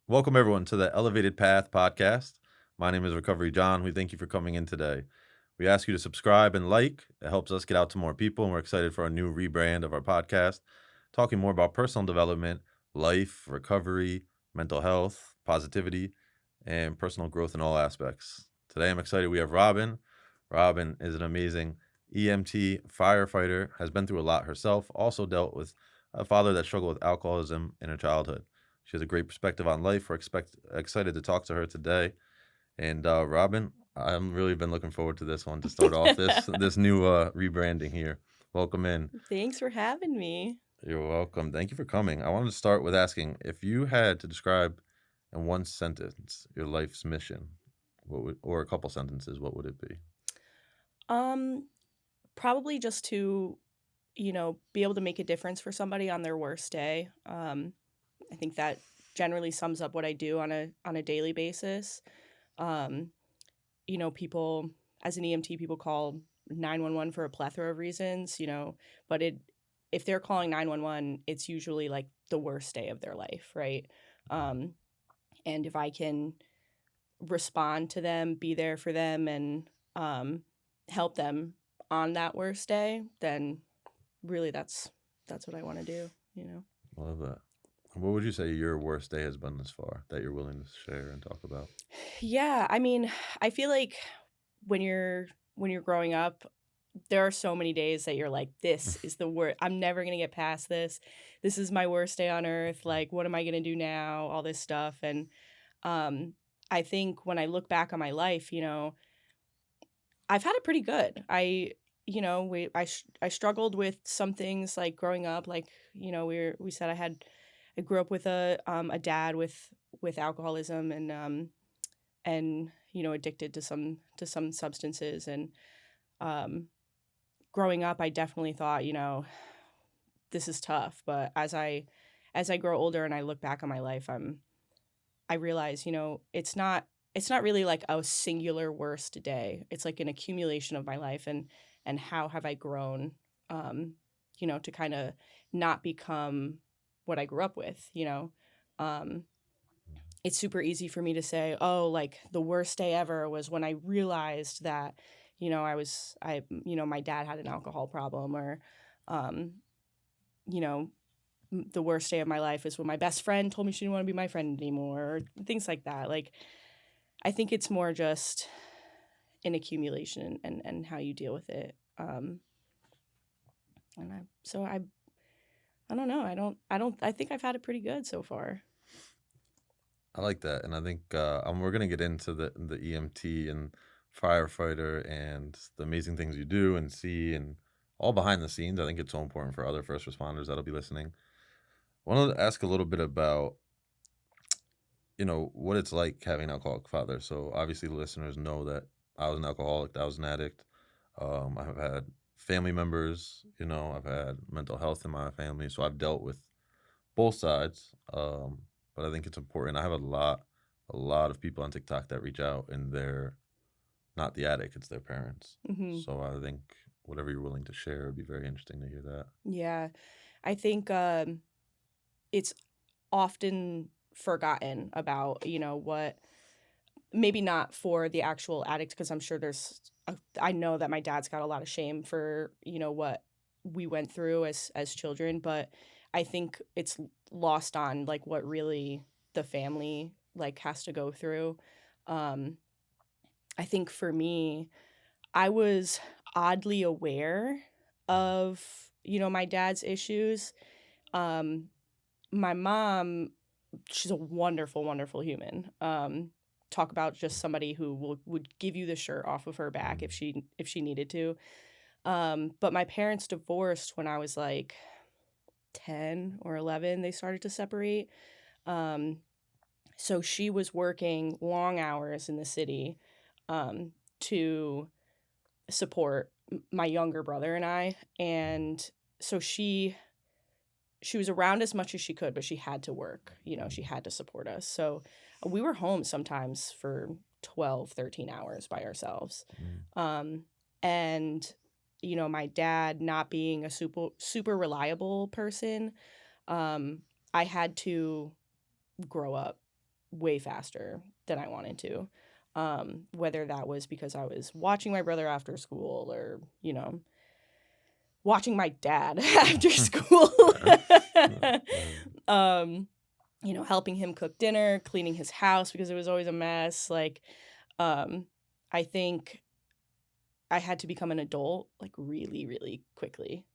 Welcome, everyone, to the Elevated Path podcast. My name is Recovery John. We thank you for coming in today. We ask you to subscribe and like. It helps us get out to more people, and we're excited for our new rebrand of our podcast, talking more about personal development, life, recovery, mental health, positivity, and personal growth in all aspects. Today, I'm excited we have Robin. Robin is an amazing EMT firefighter, has been through a lot herself, also dealt with a father that struggled with alcoholism in her childhood. She has a great perspective on life. We're excited to talk to her today. And Robin, I'm really been looking forward to this one to start off this new rebranding here. Welcome in. Thanks for having me. You're welcome. Thank you for coming. I wanted to start with asking if you had to describe in one sentence your life's mission, or a couple sentences, what would it be? Um, Probably just to, be able to make a difference for somebody on their worst day. I think that generally sums up what I do on a daily basis. Um, People as an EMT, people call 911 for a plethora of reasons, but if they're calling 911, it's usually like the worst day of their life, right? Um, and if I can respond to them, be there for them, and help them on that worst day, then really that's what I want to do. Love that. What would you say your worst day has been this far that you're willing to share and talk about? Yeah, I mean, I feel like when you're growing up, there are so many days that you're like, this is the worst. I'm never going to get past this. This is my worst day on earth. Like, what am I going to do now? All this stuff. And um I think when I look back on my life, I've had it pretty good. I struggled with some things like growing up, like we said I grew up with a dad with alcoholism and addicted to some substances, and um growing up I definitely thought this is tough, but as I grow older and I look back on my life, I realize, it's not really like a singular worst day. It's like an accumulation of my life, and how have I grown, to kind of not become what I grew up with. Um, it's super easy for me to say, oh, like the worst day ever was when I realized that, my dad had an alcohol problem, or, um, you know, the worst day of my life is when my best friend told me she didn't want to be my friend anymore, or things like that. Like, I think it's more just an accumulation and how you deal with it. And I don't know. I think I've had it pretty good so far. I like that, and I think we're gonna get into the EMT and firefighter and the amazing things you do and see and all behind the scenes. I think it's so important for other first responders that'll be listening. I wanted to ask a little bit about what it's like having an alcoholic father. So obviously, the listeners know that I was an alcoholic, that I was an addict. I've had family members. I've had mental health in my family, so I've dealt with both sides. But I think it's important. I have a lot of people on TikTok that reach out and they're not the addict, it's their parents. Hmm. So I think whatever you're willing to share would be very interesting to hear that. Yeah, I think it's often forgotten about, what maybe not for the actual addict, because I'm sure I know that my dad's got a lot of shame for, what we went through as children, but I think it's lost on like what really the family like has to go through. Um I think for me, I was oddly aware of, my dad's issues. Um my mom, she's a wonderful, wonderful human. Talk about just somebody who would give you the shirt off of her back if she needed to. But my parents divorced when I was like 10 or 11. They started to separate. Um, so she was working long hours in the city, to support my younger brother and I. And so she was around as much as she could, but she had to work. She had to support us. So we were home sometimes for 12, 13 hours by ourselves. Mm. Um, and, my dad not being a super reliable person, I had to grow up. way faster than I wanted to. Whether that was because I was watching my brother after school or, watching my dad after school. um, helping him cook dinner, cleaning his house because it was always a mess. Like, I think I had to become an adult like really, really quickly.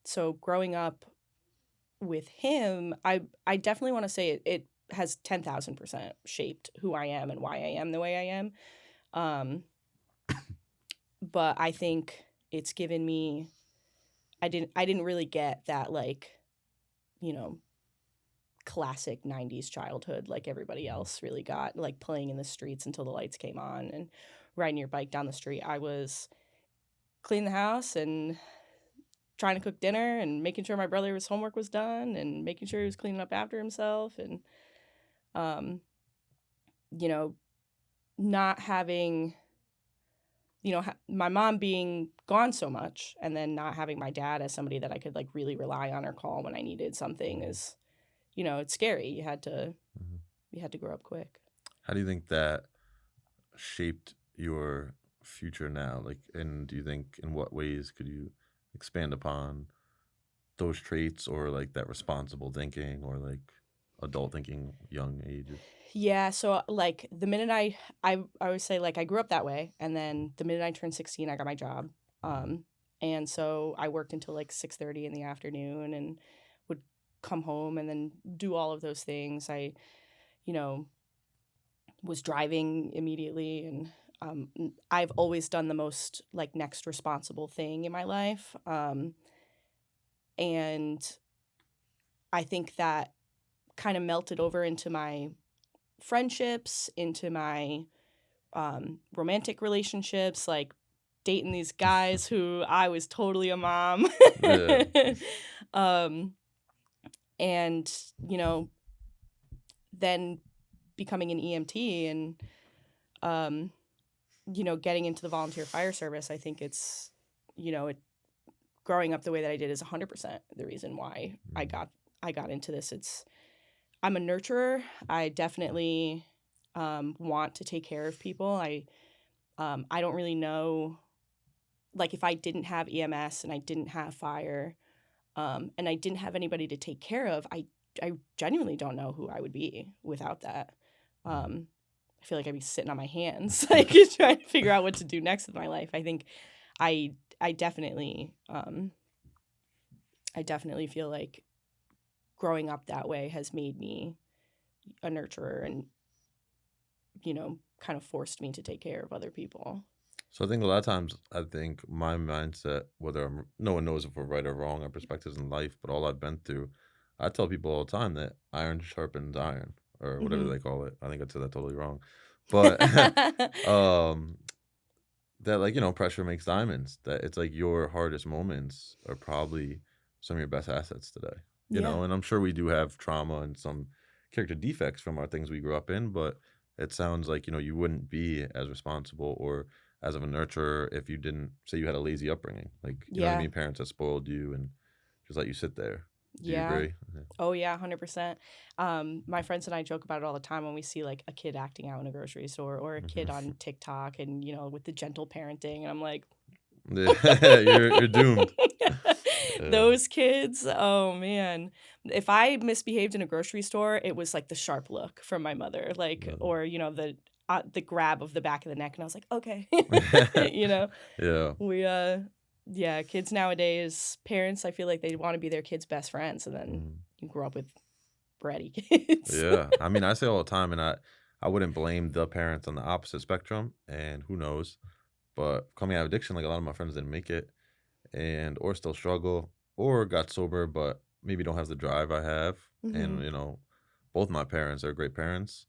So growing up with him, I definitely want to say it has 10,000% shaped who I am and why I am the way I am. But I think it's given me, I didn't really get that like, classic 90s childhood like everybody else really got, like playing in the streets until the lights came on and riding your bike down the street. I was cleaning the house and trying to cook dinner and making sure my brother's homework was done and making sure he was cleaning up after himself and you know not having my mom being gone so much and then not having my dad as somebody that I could like really rely on or call when I needed something is it's scary. You had to grow up quick. How do you think that shaped your future now? Like, and do you think in what ways could you expand upon those traits or like that responsible thinking or like adult thinking, young ages? Yeah, so like the minute I always say like I grew up that way, and then the minute I turned 16, I got my job. And so I worked until like 6:30 in the afternoon and would come home and then do all of those things. I, you know, was driving immediately, and I've always done the most like next responsible thing in my life. And I think that kind of melted over into my friendships, into my romantic relationships, like dating these guys who I was totally a mom. Yeah. And, then becoming an EMT and, getting into the volunteer fire service, I think it's, growing up the way that I did is 100% the reason why I got into this. I'm a nurturer. I definitely want to take care of people. I don't really know, like if I didn't have EMS and I didn't have fire, and I didn't have anybody to take care of, I genuinely don't know who I would be without that. I feel like I'd be sitting on my hands, like trying to figure out what to do next with my life. I think I definitely feel like growing up that way has made me a nurturer and, kind of forced me to take care of other people. So I think a lot of times, I think my mindset, no one knows if we're right or wrong, our perspectives in life, but all I've been through, I tell people all the time that iron sharpens iron, or whatever they call it. I think I said that totally wrong, but that like pressure makes diamonds. That it's like your hardest moments are probably some of your best assets today. And I'm sure we do have trauma and some character defects from our things we grew up in, but it sounds like you wouldn't be as responsible or as of a nurturer if you didn't say you had a lazy upbringing. Like you know what I mean, parents that spoiled you and just let you sit there. Do you agree? Oh yeah, 100%. My friends and I joke about it all the time when we see like a kid acting out in a grocery store or a kid on TikTok and with the gentle parenting, and I'm like, you're doomed. Those kids, oh man. If I misbehaved in a grocery store, it was like the sharp look from my mother, like, or the grab of the back of the neck, and I was like, okay. Yeah. Kids nowadays, parents, I feel like they want to be their kids' best friends, and then you grow up with bratty kids. Yeah, I mean, I say all the time, and I wouldn't blame the parents on the opposite spectrum, and who knows, but coming out of addiction, like a lot of my friends didn't make it, and or still struggle, or got sober, but maybe don't have the drive I have, and both my parents are great parents.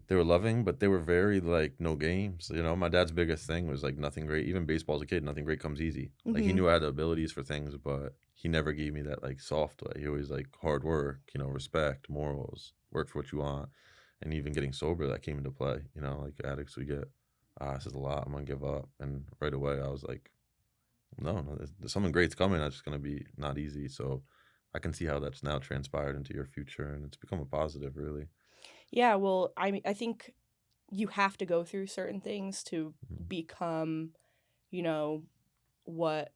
They were loving, but they were very like no games. My dad's biggest thing was like nothing great. Even baseball as a kid, nothing great comes easy. Like he knew I had the abilities for things, but he never gave me that like soft way. He always like hard work, respect, morals, work for what you want, and even getting sober that came into play. Like addicts, we get this is a lot. I'm gonna give up, and right away I was like, no, there's something great's coming. That's just gonna be not easy. So I can see how that's now transpired into your future, and it's become a positive, really. Yeah, well, I think you have to go through certain things to Mm, become, you know, what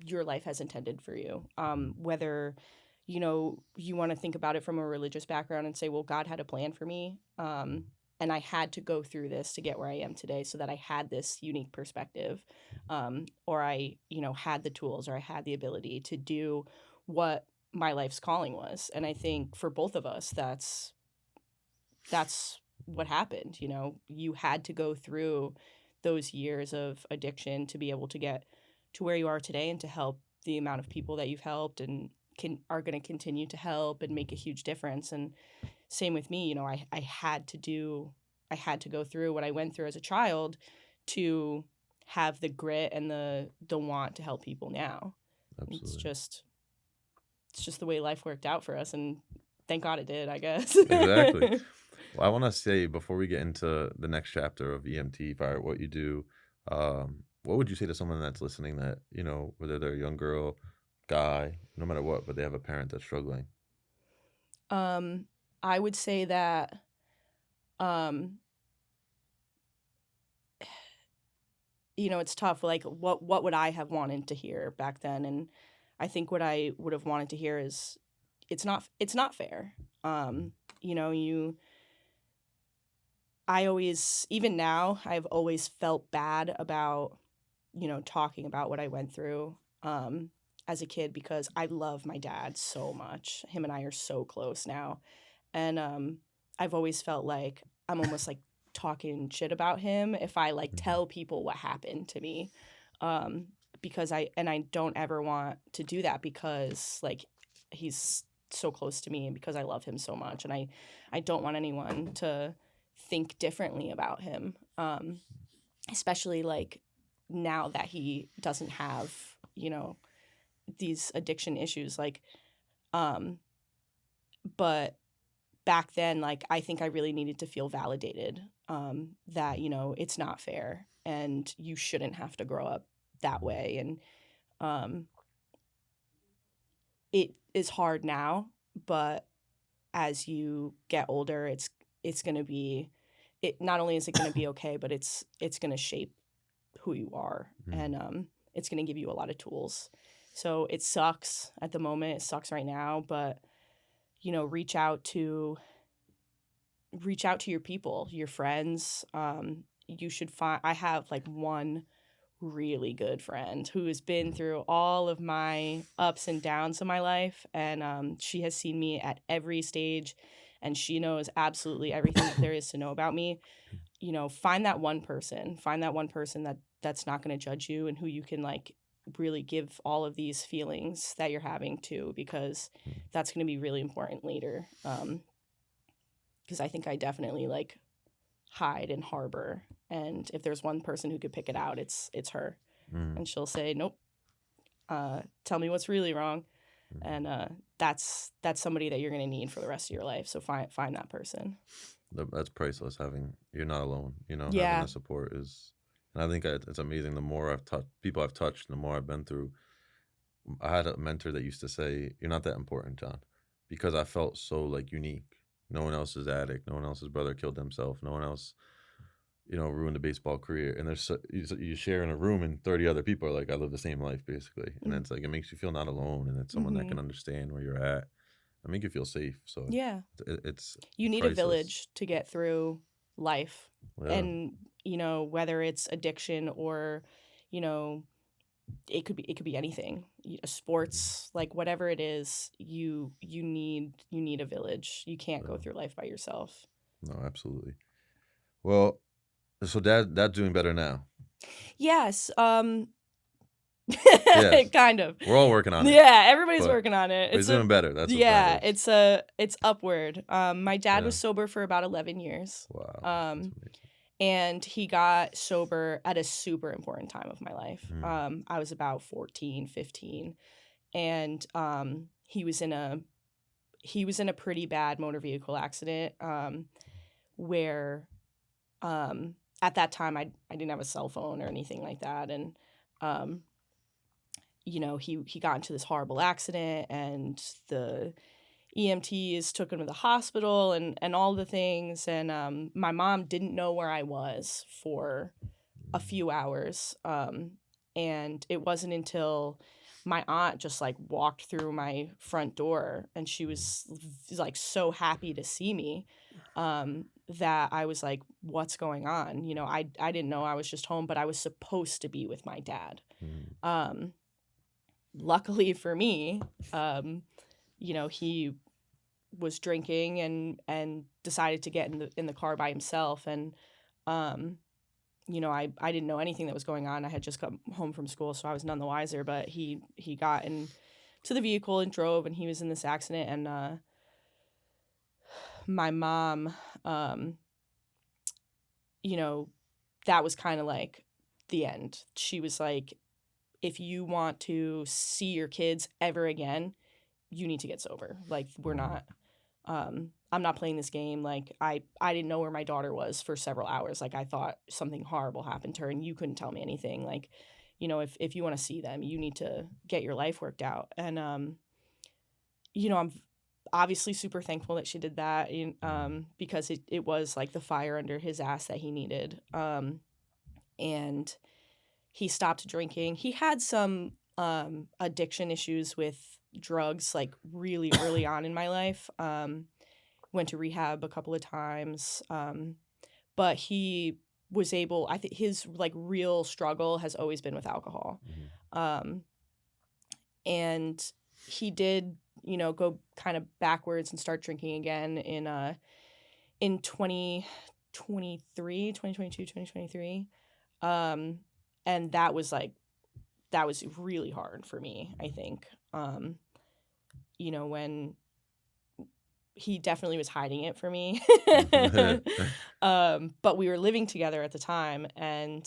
your life has intended for you. mm, Whether, you want to think about it from a religious background and say, well, God had a plan for me. And I had to go through this to get where I am today so that I had this unique perspective. Or I, had the tools or I had the ability to do what my life's calling was. And I think for both of us, that's what happened. You had to go through those years of addiction to be able to get to where you are today and to help the amount of people that you've helped and are going to continue to help and make a huge difference. And same with me, I had to go through what I went through as a child to have the grit and the want to help people now. It's absolutely. just it's just the way life worked out for us, and thank God it did, I guess. Exactly. Well, I want to say before we get into the next chapter of EMT Fire, what you do, what would you say to someone that's listening that, whether they're a young girl, guy, no matter what, but they have a parent that's struggling? um, I would say that um, it's tough. Like, what would I have wanted to hear back then? And I think what I would have wanted to hear is it's not fair. Um, you know, you I always, even now, I've always felt bad about, talking about what I went through as a kid because I love my dad so much. Him and I are so close now. And I've always felt like I'm almost like talking shit about him if I like Mhm. tell people what happened to me. Um, because I don't ever want to do that because like he's so close to me and because I love him so much. And I don't want anyone to think differently about him. Especially like now that he doesn't have, these addiction issues. Like, um, but back then, like, I think I really needed to feel validated that, it's not fair and you shouldn't have to grow up that way. And um, it is hard now, but as you get older, it's going to be, it not only is it going to be okay, but it's going to shape who you are, Mm, and it's going to give you a lot of tools. So it sucks at the moment. It sucks right now, but reach out to your people, your friends. You should find. I have like one really good friend who has been mm, through all of my ups and downs of my life, and she has seen me at every stage, and she knows absolutely everything that there is to know about me. Find that one person that's not going to judge you and who you can like really give all of these feelings that you're having to, because mm. that's going to be really important later. Because I think I definitely like hide and harbor, and if there's one person who could pick it out, it's her, Mm, and she'll say nope, tell me what's really wrong. mm. And that's somebody that you're going to need for the rest of your life, so find that person. That's priceless. You're not alone. Having Yeah. the support is, and I think it's amazing. The more I've touched people I've touched, the more I've been through. I had a mentor that used to say, "You're not that important, John," because I felt so like unique. No one else is addict. No one else's brother killed himself. No one else, ruined a baseball career. And you share in a room, and 30 other people are like, "I live the same life, basically." And it's like it makes you feel not alone, and it's someone that Mm-hmm. can understand where you're at. I make you feel safe. So Yeah. it's You need a priceless. village to get through life. Yeah. And whether it's addiction or you know it could be anything. Mhm. Sports, like whatever it is, you need a village. You can't go Yeah. through life by yourself. No, absolutely. Well, so dad's doing better now. Yes. Yes. Kind of. We're all working on it, Yeah, everybody's but working on it. he's It's a doing better. That's what Yeah, matters. it's upward. My dad Yeah. was sober for about 11 years. Wow. That's Um amazing. and he got sober at a super important time of my life. Mm, I was about 14, 15, and he was in a pretty bad motor vehicle accident, where at that time I didn't have a cell phone or anything like that, and um, he got into this horrible accident, and EMTs took him to the hospital and all the things. And my mom didn't know where I was for a few hours. And it wasn't until my aunt just like walked through my front door and she was like so happy to see me, that I was like, what's going on? You know, I didn't know I was just home, but I was supposed to be with my dad. Luckily for me, you know, he was drinking and decided to get in the car by himself. And, you know, I didn't know anything that was going on. I had just come home from school, so I was none the wiser, but he got into the vehicle and drove, and he was in this accident. And, my mom, you know, that was kind of like the end. She was like, if you want to see your kids ever again, you need to get sober. Like, we're not, I'm not playing this game. Like, I didn't know where my daughter was for several hours. Like, I thought something horrible happened to her and you couldn't tell me anything. Like, you know, if you want to see them, you need to get your life worked out. And, you know, I'm obviously super thankful that she did that, because it was like the fire under his ass that he needed. And he stopped drinking. He had some addiction issues with drugs, like really early on in my life. Went to rehab a couple of times, but he was able. I think his like real struggle has always been with alcohol, and he did, you know, go kind of backwards and start drinking again in 2023. And that was really hard for me, I think. You know, when he definitely was hiding it for me. But we were living together at the time, and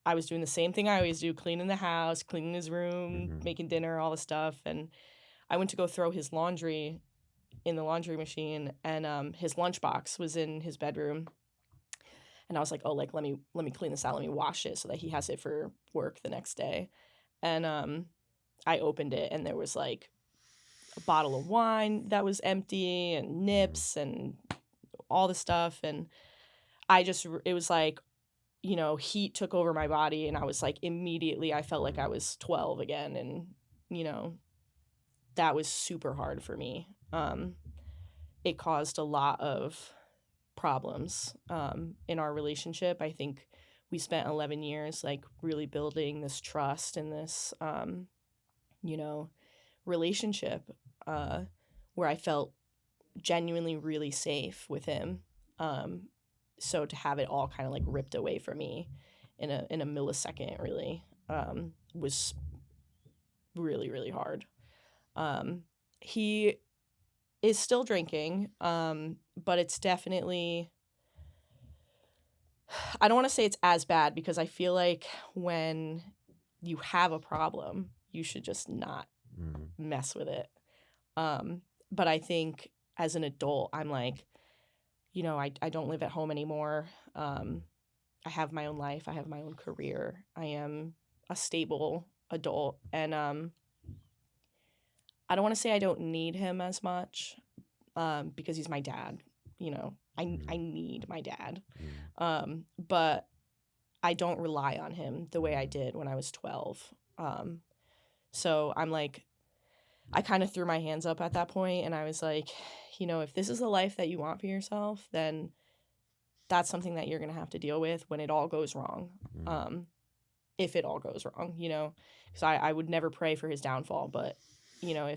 I was doing the same thing I always do, cleaning the house, cleaning his room, making dinner, all the stuff. And I went to go throw his laundry in the laundry machine, and his lunchbox was in his bedroom. And I was like, oh, like, let me clean this out. Let me wash it so that he has it for work the next day. And I opened it, and there was like a bottle of wine that was empty and nips and all the stuff. And it was like, you know, heat took over my body, and I was like, immediately I felt like I was 12 again. And, you know, that was super hard for me. It caused a lot of problems in our relationship. I think we spent 11 years like really building this trust and this, you know, relationship where I felt genuinely really safe with him. So to have it all kind of like ripped away from me in a millisecond really was really, really hard. He is still drinking, but it's definitely, I don't want to say it's as bad, because I feel like when you have a problem, you should just not mess with it. But I think as an adult, I'm like, you know, I don't live at home anymore. I have my own life. I have my own career. I am a stable adult. And I don't want to say I don't need him as much, because he's my dad. You know, I need my dad. But I don't rely on him the way I did when I was 12. So I'm like, I kind of threw my hands up at that point, and I was like, you know, if this is the life that you want for yourself, then that's something that you're going to have to deal with when it all goes wrong. If it all goes wrong, you know, because I would never pray for his downfall, but, you know,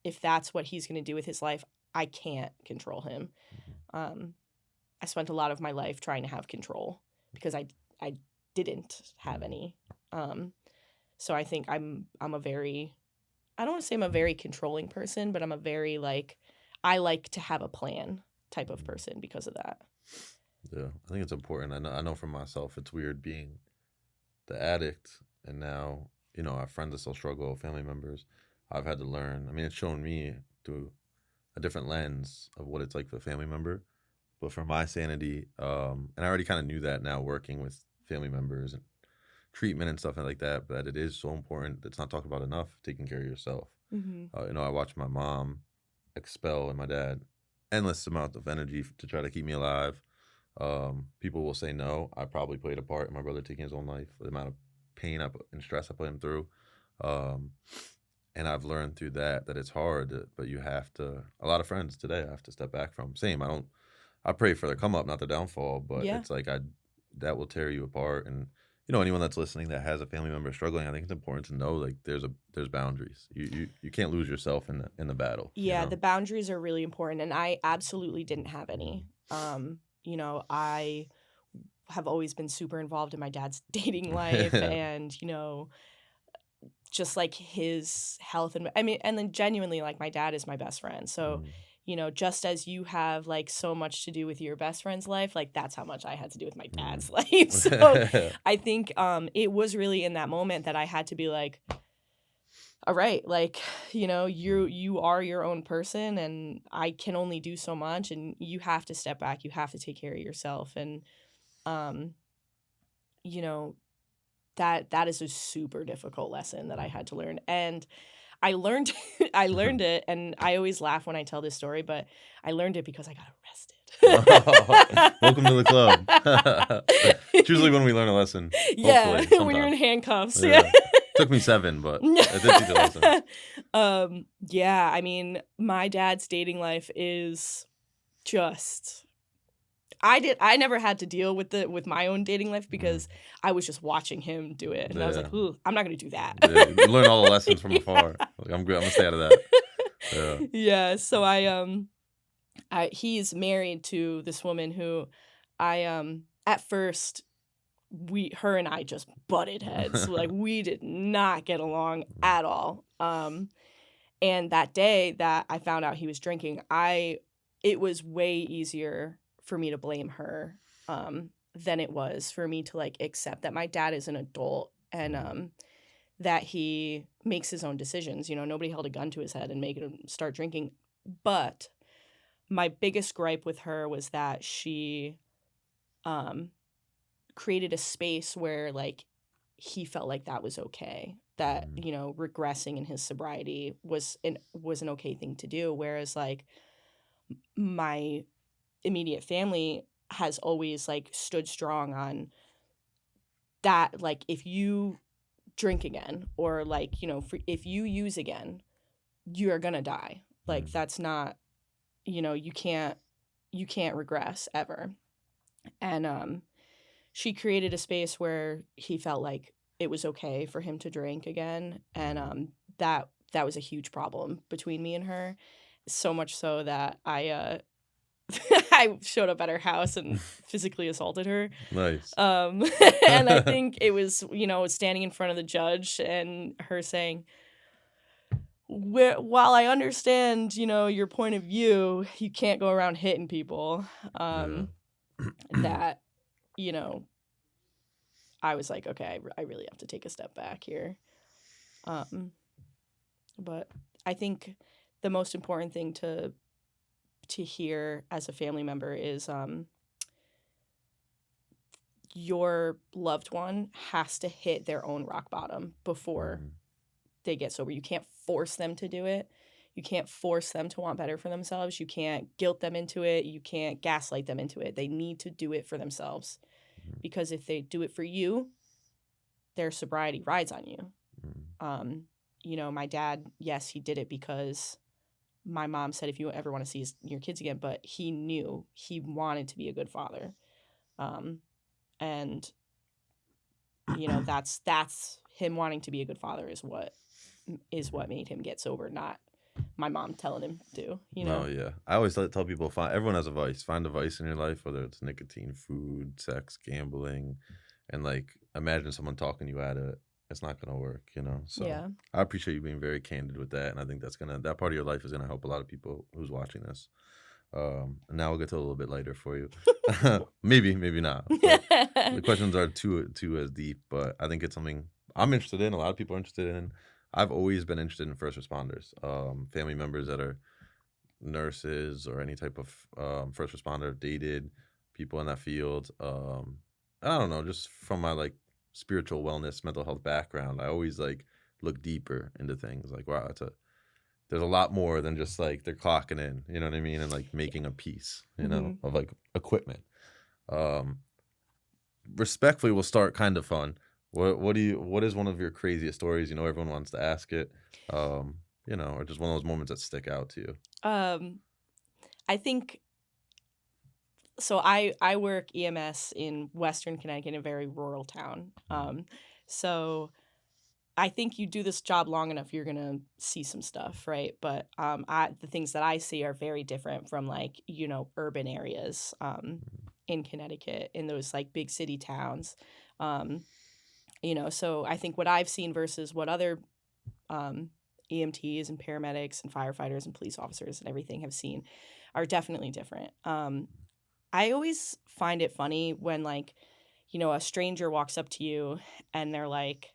if that's what he's going to do with his life, I can't control him. I spent a lot of my life trying to have control because I didn't have any. So I think I'm a very, I don't want to say I'm a very controlling person, but I'm a very I like to have a plan type of person because of that. Yeah, I think it's important. I know for myself, it's weird being the addict, and now, you know, our friends that still struggle, family members, I've had to learn. I mean, it's shown me through a different lens of what it's like for a family member. But for my sanity, and I already kind of knew that now working with family members and treatment and stuff like that, but it is so important. It's not talked about enough, taking care of yourself. You know, I watched my mom expel in my dad endless amount of energy to try to keep me alive. People will say no. I probably played a part in my brother taking his own life. The amount of pain and stress I put him through. Um, and I've learned through that it's hard, but you have to. A lot of friends today I have to step back from. Same. I pray for their come up, not their downfall. But Yeah. it's like that will tear you apart. And anyone that's listening that has a family member struggling, I think it's important to know like there's boundaries. You can't lose yourself in the battle. Yeah, the boundaries are really important, and I absolutely didn't have any. I have always been super involved in my dad's dating life and, just like his health and then genuinely like my dad is my best friend. So, just as you have like so much to do with your best friend's life, like that's how much I had to do with my dad's life. So I think it was really in that moment that I had to be like, all right, like, you are your own person and I can only do so much and you have to step back. You have to take care of yourself. And, you know, that is a super difficult lesson that I had to learn. And I learned I learned it, and I always laugh when I tell this story, but I learned it because I got arrested. Welcome to the club. It's usually when we learn a lesson. Yeah, when you're in handcuffs. Yeah. Took me 7, but I did teach a lesson. Yeah, I mean, my dad's dating life is just I never had to deal with my own dating life because I was just watching him do it, and I was like, "Ooh, I'm not gonna do that." You learn all the lessons from afar. Like, I'm good. I'm gonna stay out of that. Yeah. Yeah. So he's married to this woman who at first her and I just butted heads. Like we did not get along at all. And that day that I found out he was drinking, it was way easier for me to blame her than it was for me to like accept that my dad is an adult and that he makes his own decisions. Nobody held a gun to his head and made him start drinking. But my biggest gripe with her was that she created a space where like he felt like that was okay, that regressing in his sobriety was an okay thing to do, whereas like my immediate family has always like stood strong on that. Like if you drink again or like if you use again, you're gonna die. Like that's not you can't regress ever. And she created a space where he felt like it was okay for him to drink again, and that was a huge problem between me and her, so much so that I I showed up at her house and physically assaulted her. Nice. And I think it was, standing in front of the judge and her saying, while I understand, your point of view, you can't go around hitting people. That, I was like, okay, I really have to take a step back here. But I think the most important thing to hear as a family member is your loved one has to hit their own rock bottom before they get sober. You can't force them to do it. You can't force them to want better for themselves. You can't guilt them into it. You can't gaslight them into it. They need to do it for themselves, because if they do it for you, their sobriety rides on you. My dad, yes, he did it because my mom said, if you ever want to see your kids again, but he knew he wanted to be a good father. And that's him wanting to be a good father is what made him get sober, not my mom telling him to, Oh, yeah. I always tell people, everyone has a vice. Find a vice in your life, whether it's nicotine, food, sex, gambling, and like imagine someone talking you out of it. It's not gonna work, So yeah. I appreciate you being very candid with that, and I think that part of your life is gonna help a lot of people who's watching this. And now we'll get to a little bit lighter for you. maybe not. The questions are too as deep, but I think it's something I'm interested in. A lot of people are interested in. I've always been interested in first responders, family members that are nurses or any type of first responder, dated people in that field. I don't know, just from my like spiritual wellness, mental health background, I always like look deeper into things. Like, wow, there's a lot more than just like they're clocking in, you know what I mean, and like making a piece, you know, Mm-hmm. of like equipment. Um, Respectfully, we'll start kind of fun. What is one of your craziest stories? You know, everyone wants to ask it. You know, or just one of those moments that stick out to you. I think so. I work EMS in Western Connecticut, in a very rural town. So I think you do this job long enough, you're gonna see some stuff, right? But the things that I see are very different from like, you know, urban areas in Connecticut, in those like big city towns. You know, so I think what I've seen versus what other EMTs and paramedics and firefighters and police officers and everything have seen are definitely different. I always find it funny when, like, you know, a stranger walks up to you and they're like,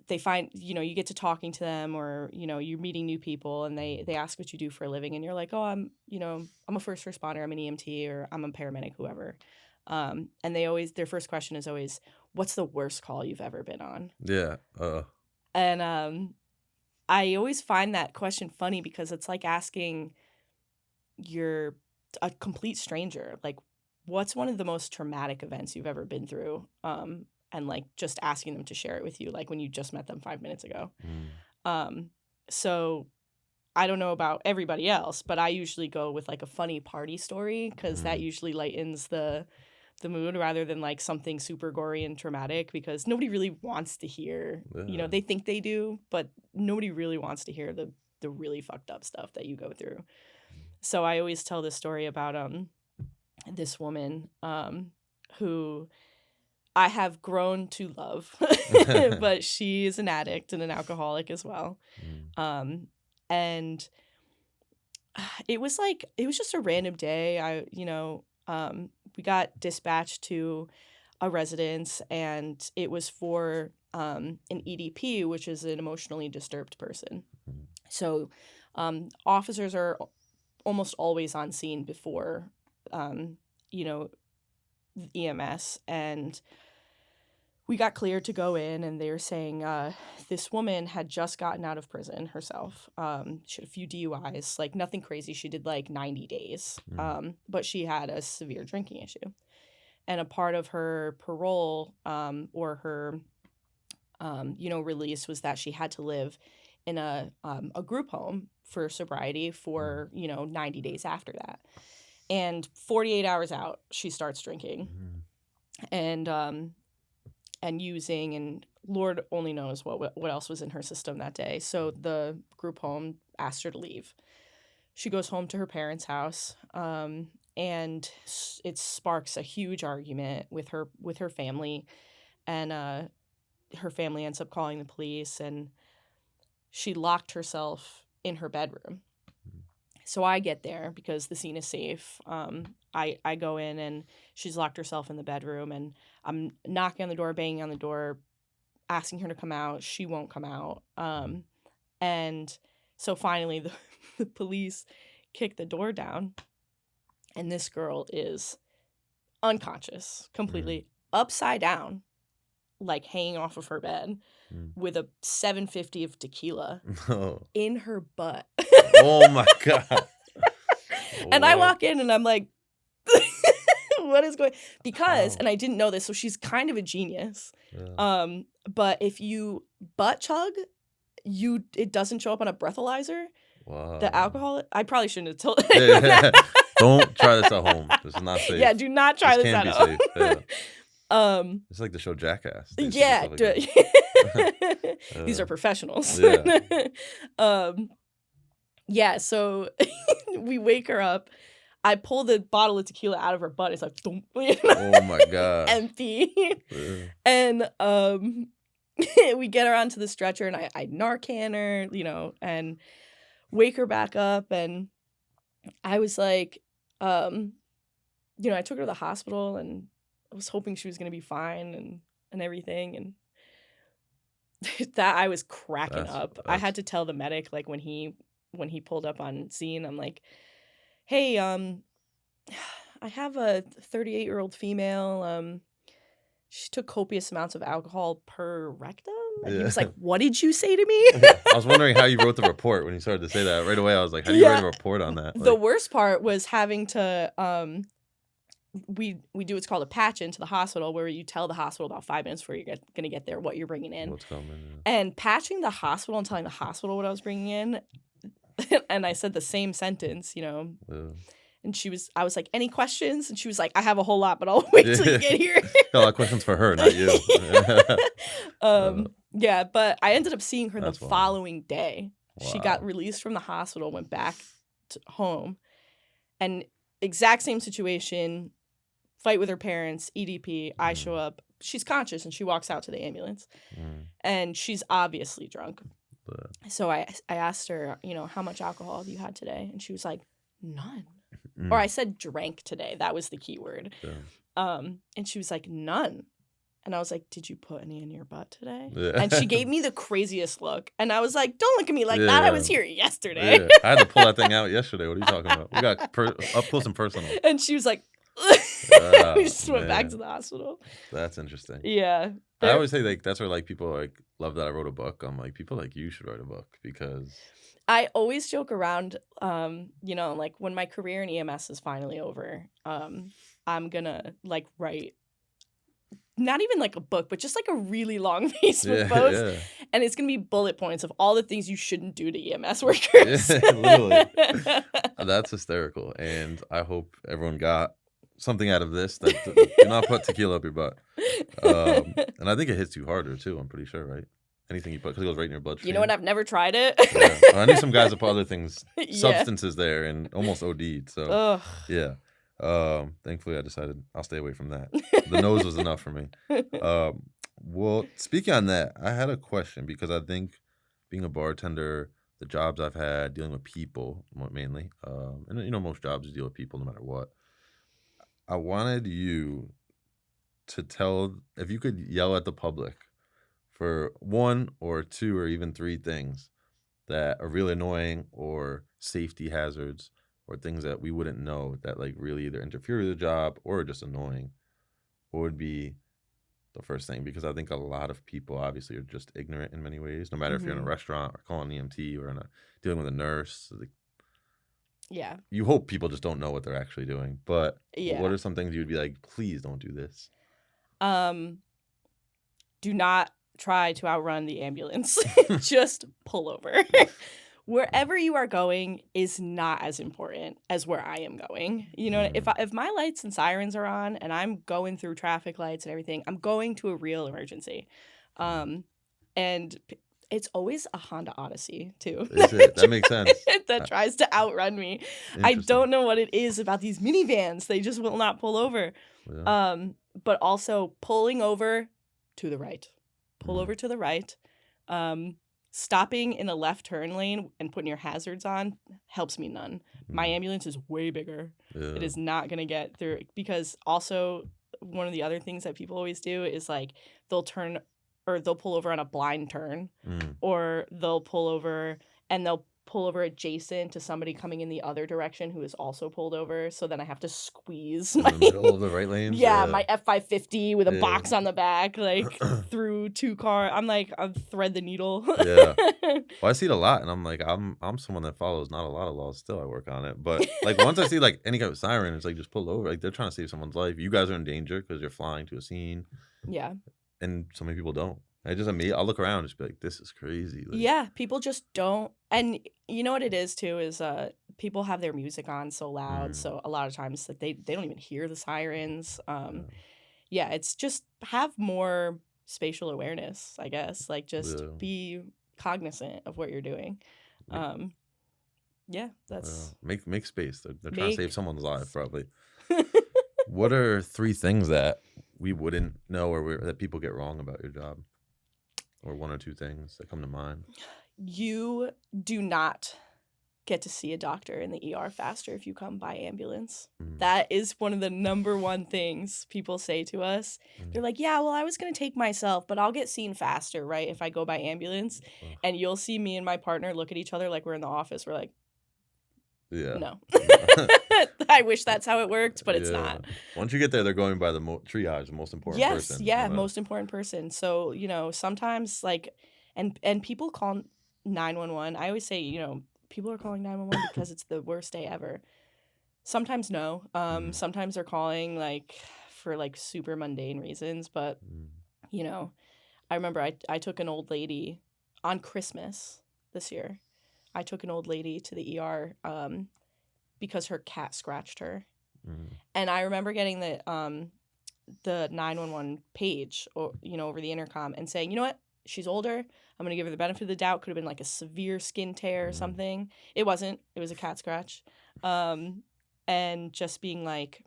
they find, you know, you get to talking to them, or, you know, you're meeting new people, and they ask what you do for a living, and you're like, oh, I'm, you know, I'm a first responder, I'm an EMT, or I'm a paramedic, whoever. And their first question is always, what's the worst call you've ever been on? Yeah. And I always find that question funny, because it's like asking a complete stranger, like, what's one of the most traumatic events you've ever been through? And like just asking them to share it with you, like when you just met them 5 minutes ago. So I don't know about everybody else, but I usually go with like a funny party story, because that usually lightens the mood, rather than like something super gory and traumatic, because nobody really wants to hear, you know, they think they do, but nobody really wants to hear the really fucked up stuff that you go through. So I always tell this story about this woman who I have grown to love, but she is an addict and an alcoholic as well. And it was just a random day. We got dispatched to a residence, and it was for an EDP, which is an emotionally disturbed person. So officers are almost always on scene before, you know, EMS, and we got cleared to go in, and they were saying this woman had just gotten out of prison herself. She had a few DUIs, like nothing crazy. She did like 90 days, but she had a severe drinking issue. And a part of her parole or her, release was that she had to live in a group home for sobriety for, 90 days after that. And 48 hours out, she starts drinking and using, and Lord only knows what else was in her system that day. So the group home asked her to leave. She goes home to her parents' house, and it sparks a huge argument with her family, and her family ends up calling the police, and she locked herself in her bedroom. So I get there because the scene is safe. I go in, and she's locked herself in the bedroom, and I'm knocking on the door, banging on the door, asking her to come out. She won't come out. And so finally the police kick the door down, and this girl is unconscious, completely upside down, like hanging off of her bed with a 750 of tequila in her butt. Oh my God. And I walk in, and I'm like, what is going, because and I didn't know this, so she's kind of a genius. But if you butt chug, it doesn't show up on a breathalyzer. The alcohol, I probably shouldn't have told. Don't try this at home. This is not safe. Yeah, do not try this at home. Yeah. It's like the show Jackass. Yeah. These are professionals. Yeah, so we wake her up. I pull the bottle of tequila out of her butt. It's like, oh my God, empty. And we get her onto the stretcher, and I Narcan her, and wake her back up. And I was like, I took her to the hospital, and I was hoping she was going to be fine and everything. And that I was cracking up. I had to tell the medic, like when he pulled up on scene, I'm like, hey, I have a 38-year-old female. She took copious amounts of alcohol per rectum. And he Yeah. was like, what did you say to me? I was wondering how you wrote the report when you started to say that. Right away, I was like, how do you write a report on that? The Like, worst part was having to we do what's called a patch into the hospital, where you tell the hospital about 5 minutes before you're going to get there what you're bringing in. what's coming? Yeah. And patching the hospital and telling the hospital what I was bringing in, and I said the same sentence, Yeah. and I was like, any questions? And she was like, I have a whole lot, but I'll wait till you get here. A lot of questions for her, not you. Yeah, but I ended up seeing her the That's wild. following day. She got Wow. released from the hospital, went back to home, and exact same situation, fight with her parents, EDP. I show up. She's conscious, and she walks out to the ambulance, and she's obviously drunk. So I asked her, how much alcohol have you had today? And she was like, none. Or I said drank today. That was the key word. Yeah. And she was like, none. And I was like, did you put any in your butt today? Yeah. And she gave me the craziest look. And I was like, don't look at me like that. I was here yesterday. Yeah. I had to pull that thing out yesterday. What are you talking about? We got up close and personal. And she was like, we just went back to the hospital. That's interesting. Yeah. I always say like that's where like people like love that I wrote a book. I'm like, people like you should write a book because I always joke around, like when my career in EMS is finally over, I'm gonna like write not even like a book, but just like a really long Facebook post. Yeah. And it's gonna be bullet points of all the things you shouldn't do to EMS workers. Yeah, literally. That's hysterical. And I hope everyone got something out of this that do not put tequila up your butt. And I think it hits you harder too, I'm pretty sure, right? Anything you put, because it goes right in your bloodstream. You know what? I've never tried it. Yeah. Well, I knew some guys that put other things, substances there, and almost OD'd. So, yeah. Thankfully, I decided I'll stay away from that. The nose was enough for me. Well, speaking on that, I had a question because I think being a bartender, the jobs I've had, dealing with people mainly, and most jobs you deal with people no matter what. I wanted you to tell, if you could yell at the public for 1 or 2 or even 3 things that are really annoying or safety hazards or things that we wouldn't know that like really either interfere with the job or are just annoying, what would be the first thing? Because I think a lot of people obviously are just ignorant in many ways, no matter if you're in a restaurant or calling an EMT or dealing with a nurse. Yeah. You hope people just don't know what they're actually doing. But yeah. What are some things you would be like, please don't do this? Do not try to outrun the ambulance. Just pull over. Wherever you are going is not as important as where I am going. If my lights and sirens are on and I'm going through traffic lights and everything, I'm going to a real emergency. And it's always a Honda Odyssey, too. Is it? That makes sense. That tries to outrun me. I don't know what it is about these minivans. They just will not pull over. Yeah. But also pulling over to the right. Pull over to the right. Stopping in a left turn lane and putting your hazards on helps me none. My ambulance is way bigger. Yeah. It is not going to get through. Because also one of the other things that people always do is like they'll pull over on a blind turn, or they'll pull over adjacent to somebody coming in the other direction who is also pulled over. So then I have to squeeze in the middle of the right lane. Yeah, my F550 with a box on the back, like through 2 cars. I'm like, I'll thread the needle. Yeah. Well, I see it a lot, and I'm like, I'm someone that follows not a lot of laws. Still, I work on it. But like once I see like any kind of siren, it's like just pull over. Like they're trying to save someone's life. You guys are in danger because you're flying to a scene. Yeah. And so many people don't. I'll look around and just be like, this is crazy. Like, yeah, people just don't. And you know what it is, too, is people have their music on so loud. So a lot of times that they don't even hear the sirens. Yeah, it's just have more spatial awareness, I guess. Like just be cognizant of what you're doing. Yeah, that's... Make space. They're trying to save someone's life, probably. What are 3 things that we wouldn't know or that people get wrong about your job? Or 1 or 2 things that come to mind? You do not get to see a doctor in the ER faster if you come by ambulance. That is one of the number 1 things people say to us. They're like, yeah, well, I was going to take myself, but I'll get seen faster, right, if I go by ambulance. And you'll see me and my partner look at each other like we're in the office. We're like, Yeah. No. No. I wish that's how it worked, but it's Yeah. not. Once you get there, they're going by the triage, the most important Yes, person, yeah, most important person. So, sometimes like and people call 911. I always say, people are calling 911 because it's the worst day ever. Sometimes no. Mm, Sometimes they're calling like for like super mundane reasons, but mm, you know, I remember I took an old lady on Christmas this year. I took an old lady to the ER because her cat scratched her. mm, And I remember getting the 911 page or over the intercom and saying, "You know what? She's older. I'm going to give her the benefit of the doubt. Could have been like a severe skin tear or mm, something. It wasn't. It was a cat scratch." Um and just being like,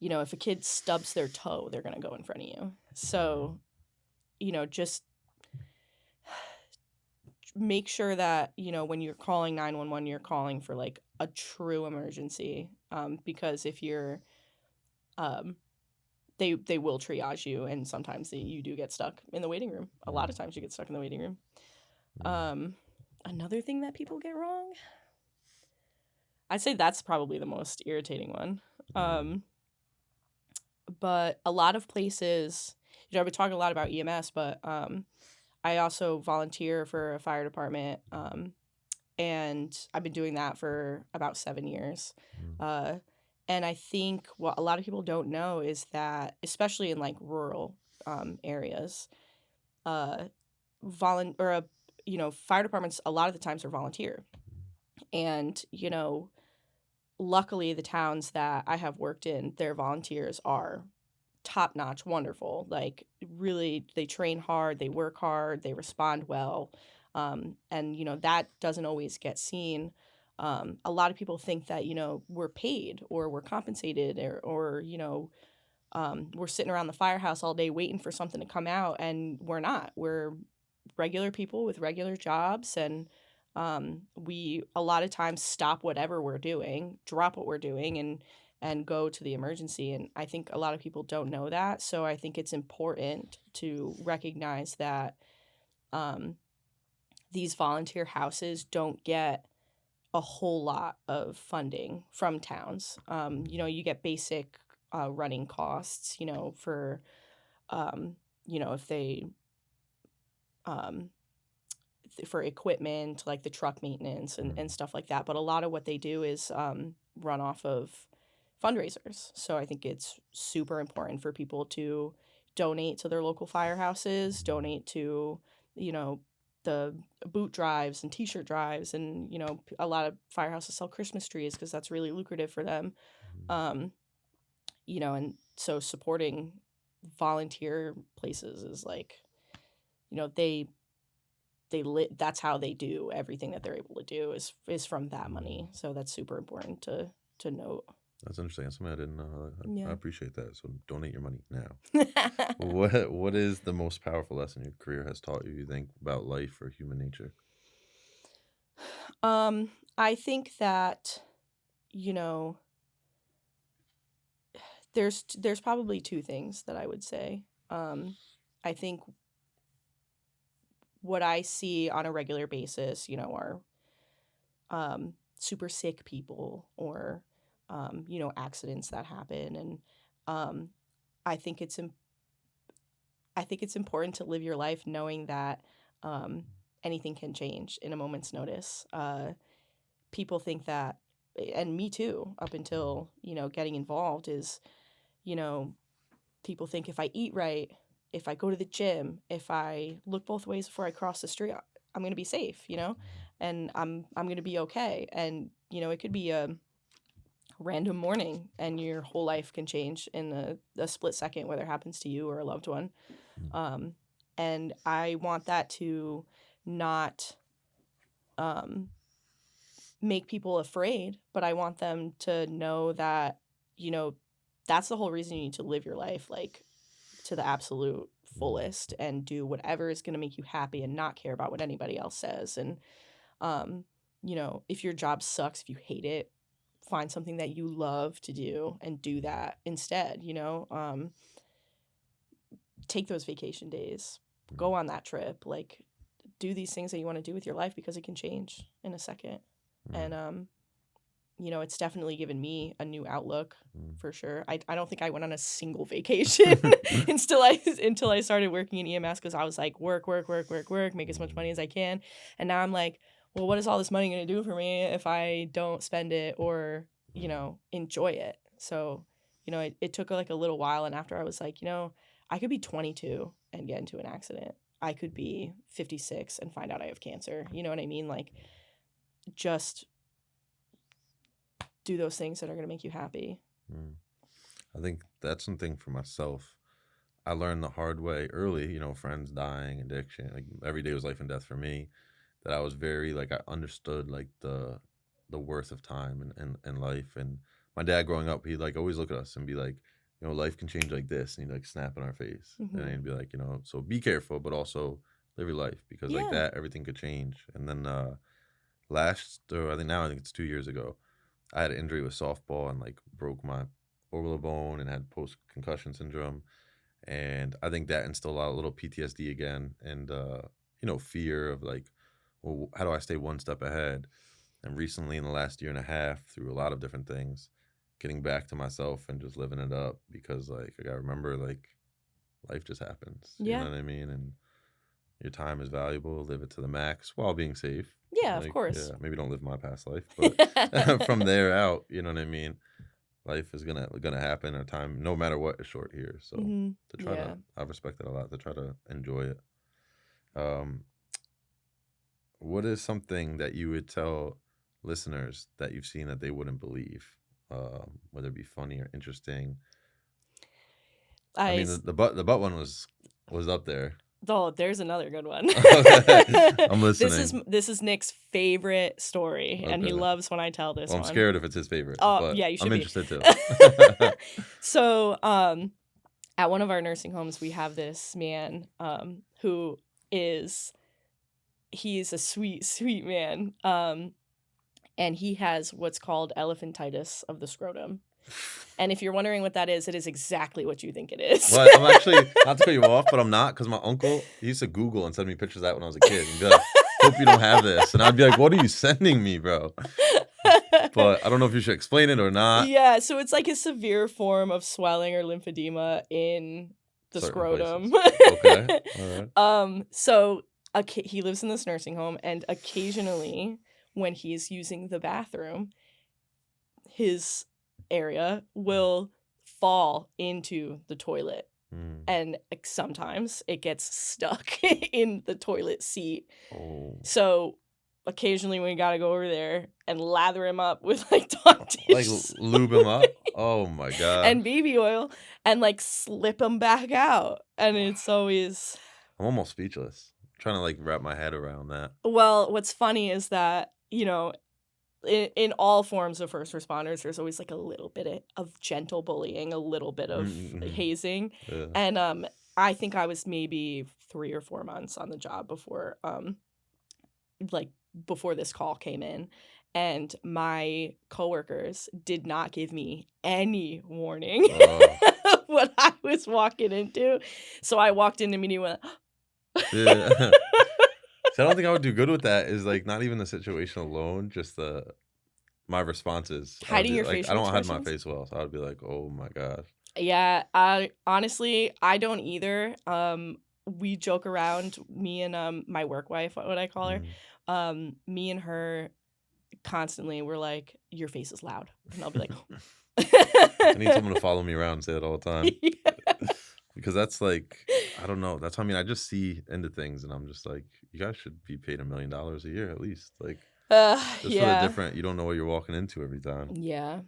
if a kid stubs their toe, they're going to go in front of you. So, just make sure that, when you're calling 911, you're calling for like a true emergency. Because if you're, um, they will triage you, and sometimes you do get stuck in the waiting room. A lot of times you get stuck in the waiting room. mm, Um, Another thing that people get wrong, I'd say that's probably the most irritating one. mm, Um, but a lot of places, I've been talking a lot about EMS, but I also volunteer for a fire department, and I've been doing that for about 7 years. mm, Uh, and I think what a lot of people don't know is that, especially in like rural areas, uh, fire departments a lot of the times are volunteer, and luckily the towns that I have worked in, their volunteers are top notch, wonderful. Like really, they train hard, they work hard, they respond well, and that doesn't always get seen. A lot of people think that we're paid or we're compensated or we're sitting around the firehouse all day waiting for something to come out, and we're not. We're regular people with regular jobs, and we a lot of times stop whatever we're doing, drop what we're doing, and go to the emergency. And I think a lot of people don't know that, so I think it's important to recognize that um, these volunteer houses don't get a whole lot of funding from towns. You get basic running costs, for if they um, for equipment, like the truck maintenance and mm, stuff like that. But a lot of what they do is run off of fundraisers. So I think it's super important for people to donate to their local firehouses, donate to, you know, the boot drives and t-shirt drives. And, a lot of firehouses sell Christmas trees because that's really lucrative for them. Um, and so supporting volunteer places is like, they that's how they do everything that they're able to do is from that mm. money. So that's super important to note. That's interesting. That's something I didn't know. I Yeah. appreciate that. So donate your money now. What is the most powerful lesson your career has taught you, you think, about life or human nature? I think that you know there's probably two things that I would say. I think what I see on a regular basis, are super sick people or accidents that happen, and um, I think I think it's important to live your life knowing that um, anything can change in a moment's notice. People think that, and me too, up until getting involved, is you know people think if I eat right, if I go to the gym, if I look both ways before I cross the street, I'm gonna be safe, and I'm gonna be okay. And it could be a random morning, and your whole life can change in a split second, whether it happens to you or a loved one. Mm, Um, and I want that to not um, make people afraid, but I want them to know that, you know, that's the whole reason you need to live your life like to the absolute mm, fullest and do whatever is going to make you happy and not care about what anybody else says. And, um, if your job sucks, if you hate it, find something that you love to do and do that instead, take those vacation days, mm. go on that trip, like do these things that you want to do with your life because it can change in a second. Mm, And it's definitely given me a new outlook mm. for sure. I don't think I went on a single vacation until I started working in EMS, because I was like, work, work, work, work, work, make as much money as I can. And now I'm like, well, what is all this money going to do for me if I don't spend it or, enjoy it? So, it took like a little while. And after I was like, I could be 22 and get into an accident. I could be 56 and find out I have cancer. You know what I mean? Like, just do those things that are going to make you happy. Mm. I think that's something for myself. I learned the hard way early, friends dying, addiction. Like every day was life and death for me. That I was very like I understood like the worth of time and life. And my dad growing up, he'd like always look at us and be like, life can change like this, and he'd like snap in our face, and Mm-hmm. he'd be like, so be careful, but also live your life, because like Yeah. that everything could change. And then I think it's 2 years ago, I had an injury with softball and like broke my orbital bone and had post concussion syndrome. And I think that instilled a little PTSD again, and fear of like, well, how do I stay one step ahead? And recently, in the last year and a half, through a lot of different things, getting back to myself and just living it up, because like I gotta remember, like, life just happens. You know Yeah. what I mean? And your time is valuable. Live it to the max while being safe. Yeah, of Like, yeah, course. maybe don't live my past life, but from there out, you know what I mean? Life is gonna happen. Our time, no matter what, is short here. So Mm-hmm. to try to, Yeah. I respect that a lot. To try to enjoy it. Um, what is something that you would tell listeners that you've seen that they wouldn't believe, whether it be funny or interesting? I I mean, s- the butt one was up there. Oh, there's another good one. Okay, I'm This is listening. this is Nick's favorite story, and he Okay. loves when I tell this Well, I'm one. scared if it's his favorite, Oh, but yeah, you I'm should be. interested too. So, at one of our nursing homes, we have this man, who is he's a sweet, sweet man. And he has what's called elephantitis of the scrotum. And if you're wondering what that is, it is exactly what you think it is. Well, I'm actually, not to cut you off, but I'm not, because my uncle, he used to Google and send me pictures of that when I was a kid and be like, hope you don't have this. And I'd be like, what are you sending me, bro? But I don't know if you should explain it or not. Yeah, so it's like a severe form of swelling or lymphedema in the Certain scrotum. places. Okay. All right. So he lives in this nursing home, and occasionally when he's using the bathroom, his area will fall into the toilet. Mm. And sometimes it gets stuck in the toilet seat. Oh. So occasionally we gotta go over there and lather him up with like Dawn Like dish lube him up? Oh my God. and baby oil and like slip him back out. And it's always, I'm almost speechless. I'm trying to like wrap my head around that. well, what's funny is that, in all forms of first responders, there's always like a little bit of gentle bullying, a little bit of Mm-hmm. hazing. Yeah. And I think I was maybe 3 or 4 months on the job before this call came in, and my coworkers did not give me any warning Oh. of what I was walking into. So I walked in immediately and went, Yeah. So I don't think I would do good with that. Is like not even the situation alone, just my responses. I would hiding be your like, I facial don't hide my expressions. face well, so I would be like, oh my gosh. Yeah, I honestly, I don't either. We joke around, me and my work wife, what I call her. Mm. Me and her constantly, we're like, your face is loud. And I'll be like, I need someone to follow me around and say it all the time. yeah. Because that's like, I don't know. That's, I mean, I just see into things and I'm just like, you guys should be paid $1 million a year at least. Like, just for the Yeah. different, you don't know what you're walking into every time. Yeah.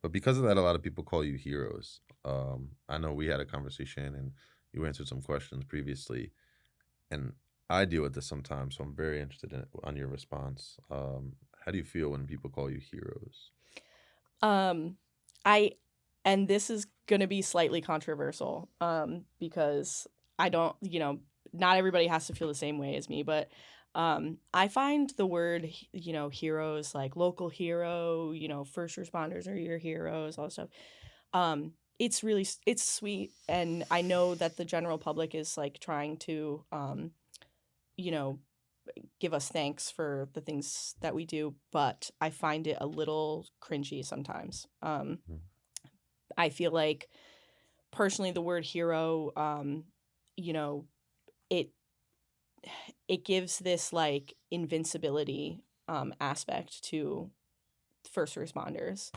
But because of that, a lot of people call you heroes. I know we had a conversation and you answered some questions previously, and I deal with this sometimes, so I'm very interested on your response. How do you feel when people call you heroes? And this is going to be slightly controversial, because I don't, not everybody has to feel the same way as me, but I find the word, heroes, like local hero, first responders are your heroes, all that stuff. It's sweet. And I know that the general public is like trying to, you know, give us thanks for the things that we do, but I find it a little cringy sometimes. Mhm. I feel like personally the word hero, you know, it it gives this like invincibility aspect to first responders.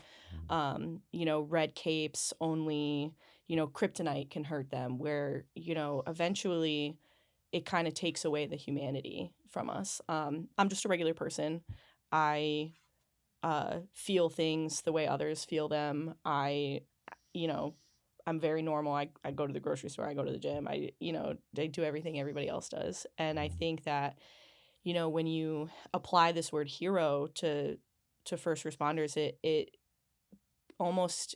Mhm. You know, red capes only, you know, kryptonite can hurt them, where, you know, eventually it kind of takes away the humanity from us. I'm just a regular person. I feel things the way others feel them. You know, I'm very normal. I go to the grocery store, I go to the gym, you know, I do everything everybody else does. And I think that, you know, when you apply this word hero to first responders, it almost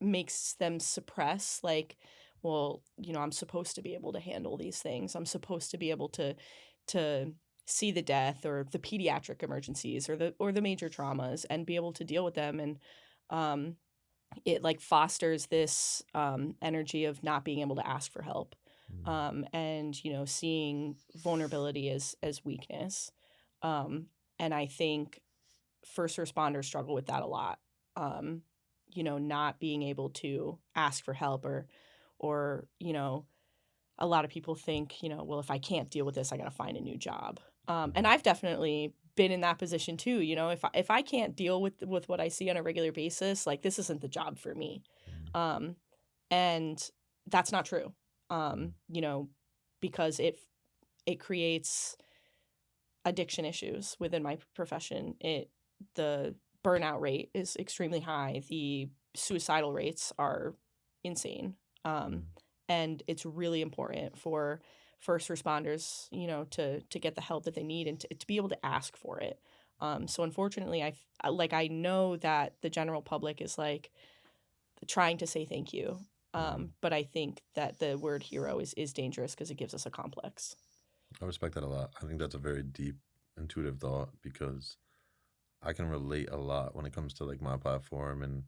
makes them suppress, like, well, you know, I'm supposed to be able to handle these things. I'm supposed to be able to see the death or the pediatric emergencies or the major traumas and be able to deal with them. And um it like fosters this energy of not being able to ask for help, Mhm. and, you know, seeing vulnerability as weakness. And I think first responders struggle with that a lot. Um, you know, not being able to ask for help, or, you know, a lot of people think, you know, well, if I can't deal with this, I got to find a new job. And Mhm. I've definitely been in that position too. You know, if I can't deal with what I see on a regular basis, like this isn't the job for me. Mhm. Um, and that's not true. Mhm. You know, because it creates addiction issues within my profession. The burnout rate is extremely high. The suicidal rates are insane. Um, Mhm. and it's really important for first responders, you know, to get the help that they need and to be able to ask for it. So unfortunately, I know that the general public is like trying to say thank you. Mhm. But I think that the word hero is dangerous because it gives us a complex. I respect that a lot. I think that's a very deep, intuitive thought because I can relate a lot when it comes to like my platform and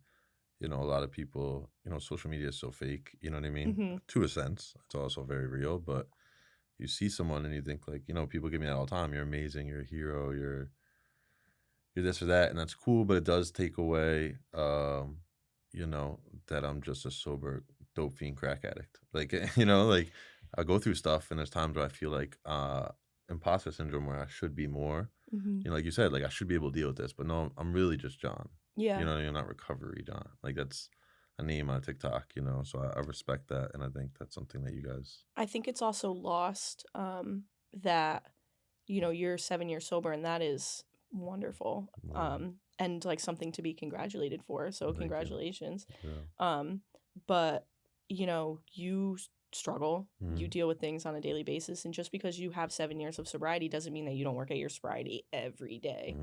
a lot of people, social media is so fake, you know what I mean? Hmm. To a sense, it's also very real, but you see someone and you think like, people give me that all the time. You're amazing, you're a hero, you're this or that, and that's cool, but it does take away you know, that I'm just a sober dope fiend crack addict. Like, like I go through stuff and there's times where I feel like imposter syndrome where I should be more. Hmm. Like you said, like I should be able to deal with this, but no, I'm really just John. Yeah. You're not recovery John. Like that's a name on TikTok, so I respect that and I think that's something that you guys I think it's also lost, that, you know, you're 7 years sober, and that is wonderful, and like something to be congratulated for. So thank you. congratulations. Yeah. Um, but you know, struggle, you Mhm. deal with things on a daily basis, and just because you have 7 years of sobriety doesn't mean that you don't work at your sobriety every day.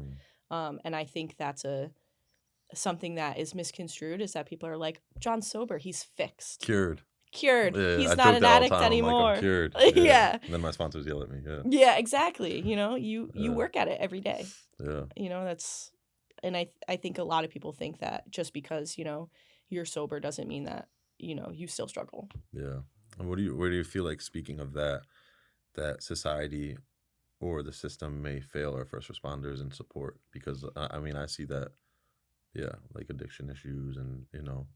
Mhm. And I think that's a something that is misconstrued, is that people are like, John's sober, he's fixed, Cured. cured, Yeah, I he's not joke an that all the addict time. I'm like, I'm anymore. cured. Yeah. Yeah. And then my sponsors yell at me. Yeah. Yeah, exactly. You know, you Yeah. work at it every day. Yeah. You know, that's, and I think a lot of people think that just because, you know, you're sober doesn't mean that, you know, you still struggle. Yeah. And where do you feel like speaking of that society or the system may fail our first responders in support? Because I mean, I see that, yeah, like addiction issues and,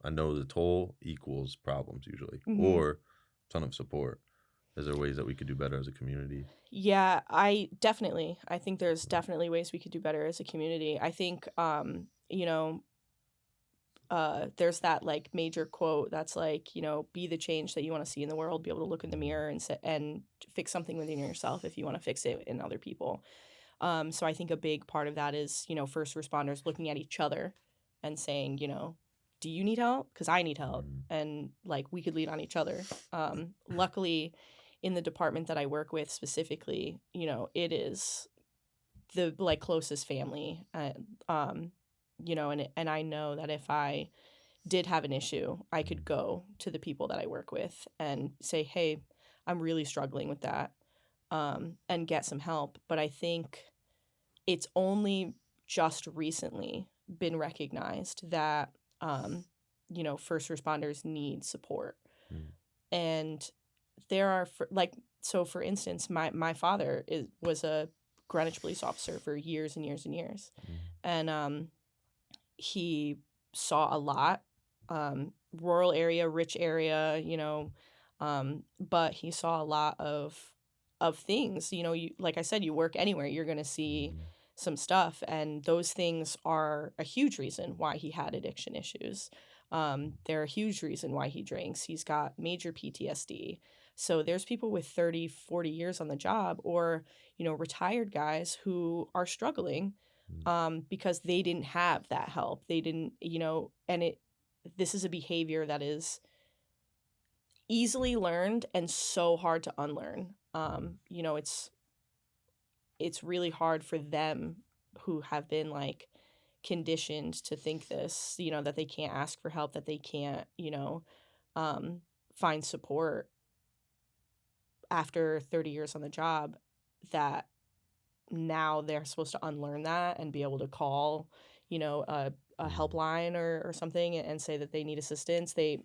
I know the toll equals problems usually Hmm. or ton of support. Is there ways that we could do better as a community? Yeah, I think there's definitely ways we could do better as a community. I think, you know, there's that like major quote that's like, you know, be the change that you want to see in the world, be able to look in the Mhm. mirror and fix something within yourself if you want to fix it in other people. So I think a big part of that is, you know, first responders looking at each other and saying, you know, do you need help? Because I need help. Mhm. And like we could lean on each other. Luckily, in the department that I work with specifically, you know, it is the like closest family. You know, and I know that if I did have an issue, I could Mhm. go to the people that I work with and say, hey, I'm really struggling with that, and get some help. But I think it's only just recently been recognized that, um, first responders need support. Mhm. And there are, like, So for instance, my father was a Greenwich police officer for years and years and years. And he saw a lot, rural area, rich area, but he saw a lot of things. You, like I said, you work anywhere, you're going to see some stuff, and those things are a huge reason why he had addiction issues. They're a huge reason why he drinks. He's got major PTSD. So there's people with 30, 40 years on the job, or retired guys who are struggling because they didn't have that help. They didn't, and this is a behavior that is easily learned and so hard to unlearn. It's really hard for them who have been like conditioned to think this, that they can't ask for help, that they can't, find support after 30 years on the job, that now they're supposed to unlearn that and be able to call, a helpline or something and say that they need assistance. They,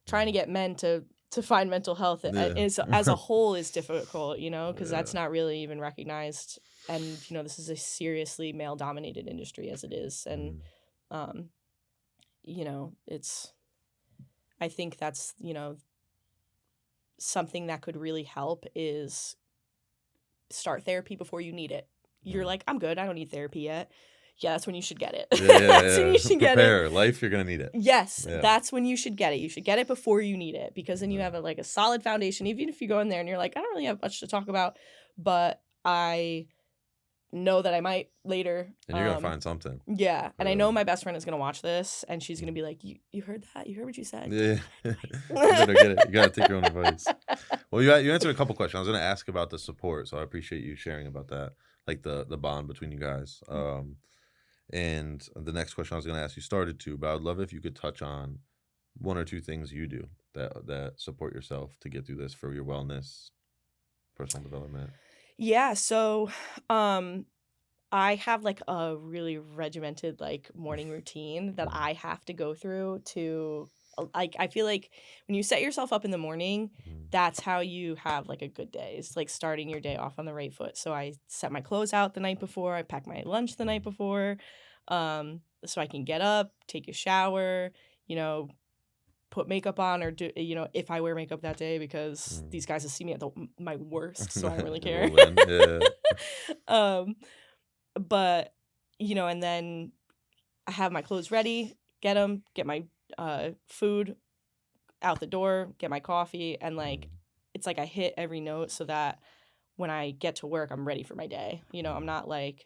trying to get men to find mental health is as a whole is difficult, because that's not really even recognized. And, this is a seriously male dominated industry as it is. And, it's, I think that's, something that could really help is start therapy before you need it. You're like, I'm good, I don't need therapy yet. Yeah, that's when you should get it. That's when you should get it. Prepare. Life, you're going to need it. Yes, that's when you should get it. You should get it before you need it, because then you have a solid foundation. Even if you go in there and you're like, I don't really have much to talk about, but I know that I might later. And you're going to find something. Yeah, and I know my best friend is going to watch this, and she's going to be like, you heard that? You heard what you said? Yeah. You better get it. You got to take your own advice. Well, you answered a couple questions. I was going to ask about the support, so I appreciate you sharing about that, like the bond between you guys. And the next question I was going to ask, you started to, but I would love if you could touch on one or two things you do that support yourself to get through this for your wellness, personal development. Yeah, so I have like a really regimented like morning routine that I have to go through to, like, I feel like when you set yourself up in the morning, that's how you have like a good day. It's like starting your day off on the right foot. So I set my clothes out the night before, I pack my lunch the night before, so I can get up, take a shower, put makeup on, or do, if I wear makeup that day, because these guys will see me at my worst, so I don't really care. But and then I have my clothes ready, get my food out the door, get my coffee, and like it's like I hit every note so that when I get to work, I'm ready for my day. I'm not like